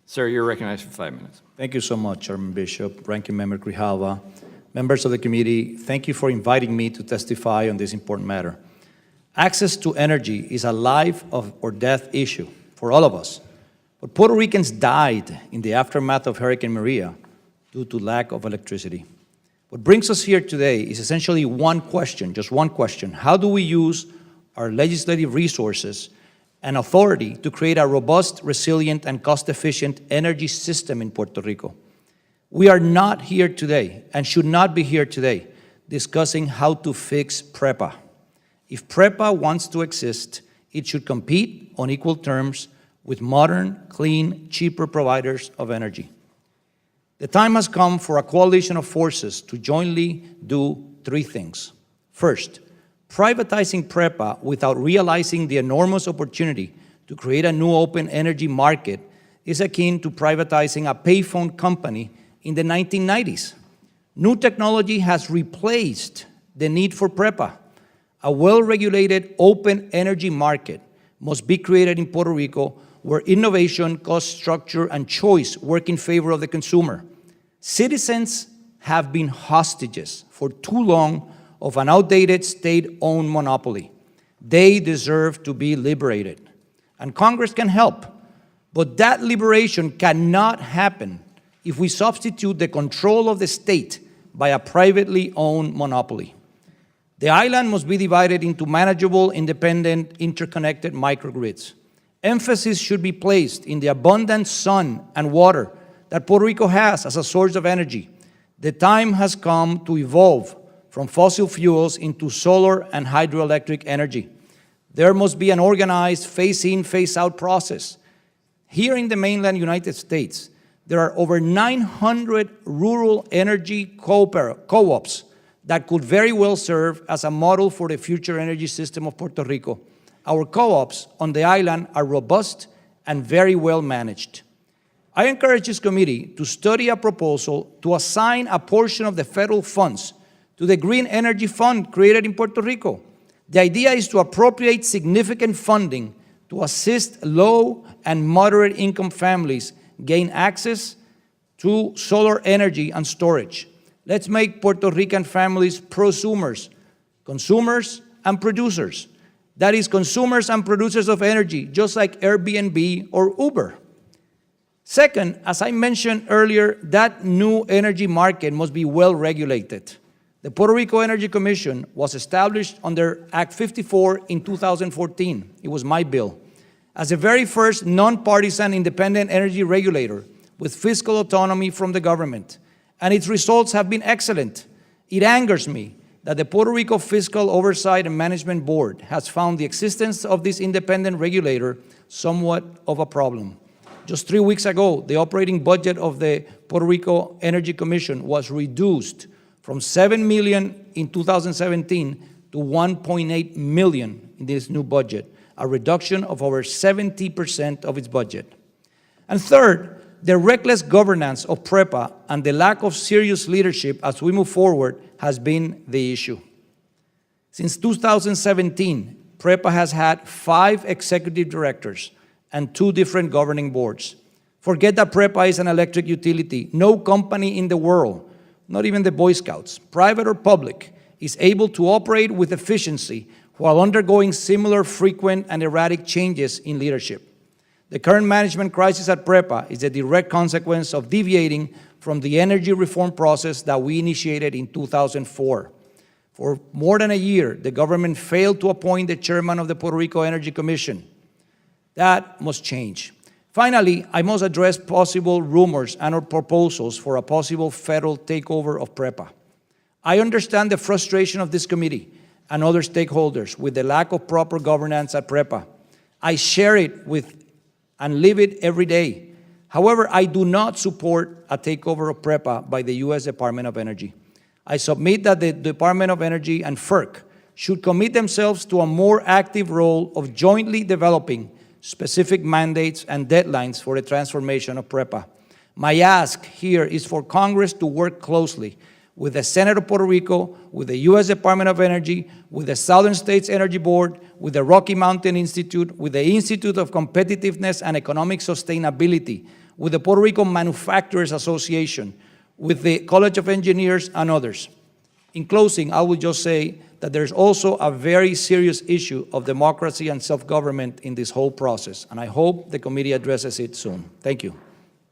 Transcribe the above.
Sir, you're recognized for 5 minutes. Thank you so much, Chairman Bishop, Ranking Member Grijalva, members of the committee. Thank you for inviting me to testify on this important matter. Access to energy is a life or death issue for all of us. But Puerto Ricans died in the aftermath of Hurricane Maria due to lack of electricity. What brings us here today is essentially one question, just one question. How do we use our legislative resources and authority to create a robust, resilient, and cost-efficient energy system in Puerto Rico? We are not here today, and should not be here today, discussing how to fix PREPA. If PREPA wants to exist, it should compete on equal terms with modern, clean, cheaper providers of energy. The time has come for a coalition of forces to jointly do three things. First, privatizing PREPA without realizing the enormous opportunity to create a new open energy market is akin to privatizing a payphone company in the 1990s. New technology has replaced the need for PREPA. A well-regulated open energy market must be created in Puerto Rico where innovation, cost structure, and choice work in favor of the consumer. Citizens have been hostages for too long of an outdated state-owned monopoly. They deserve to be liberated. And Congress can help, but that liberation cannot happen if we substitute the control of the state by a privately owned monopoly. The island must be divided into manageable, independent, interconnected microgrids. Emphasis should be placed in the abundant sun and water that Puerto Rico has as a source of energy. The time has come to evolve from fossil fuels into solar and hydroelectric energy. There must be an organized phase-in, phase-out process. Here in the mainland United States, there are over 900 rural energy co-ops that could very well serve as a model for the future energy system of Puerto Rico. Our co-ops on the island are robust and very well managed. I encourage this committee to study a proposal to assign a portion of the federal funds to the Green Energy Fund created in Puerto Rico. The idea is to appropriate significant funding to assist low and moderate income families gain access to solar energy and storage. Let's make Puerto Rican families prosumers, consumers and producers. That is, consumers and producers of energy, just like Airbnb or Uber. Second, as I mentioned earlier, that new energy market must be well regulated. The Puerto Rico Energy Commission was established under Act 54 in 2014. It was my bill. As the very first nonpartisan independent energy regulator with fiscal autonomy from the government, and its results have been excellent. It angers me that the Puerto Rico Fiscal Oversight and Management Board has found the existence of this independent regulator somewhat of a problem. Just 3 weeks ago, the operating budget of the Puerto Rico Energy Commission was reduced from $7 million in 2017 to $1.8 million in this new budget, a reduction of over 70% of its budget. And third, the reckless governance of PREPA and the lack of serious leadership as we move forward has been the issue. Since 2017, PREPA has had 5 executive directors and 2 different governing boards. Forget that PREPA is an electric utility. No company in the world, not even the Boy Scouts, private or public, is able to operate with efficiency while undergoing similar frequent and erratic changes in leadership. The current management crisis at PREPA is a direct consequence of deviating from the energy reform process that we initiated in 2004. For more than a year, the government failed to appoint the chairman of the Puerto Rico Energy Commission. That must change. Finally, I must address possible rumors and/or proposals for a possible federal takeover of PREPA. I understand the frustration of this committee and other stakeholders with the lack of proper governance at PREPA. I share it with and live it every day. However, I do not support a takeover of PREPA by the U.S. Department of Energy. I submit that the Department of Energy and FERC should commit themselves to a more active role of jointly developing specific mandates and deadlines for the transformation of PREPA. My ask here is for Congress to work closely with the Senate of Puerto Rico, with the U.S. Department of Energy, with the Southern States Energy Board, with the Rocky Mountain Institute, with the Institute of Competitiveness and Economic Sustainability, with the Puerto Rico Manufacturers Association, with the College of Engineers, and others. In closing, I would just say that there's also a very serious issue of democracy and self-government in this whole process, and I hope the committee addresses it soon. Thank you.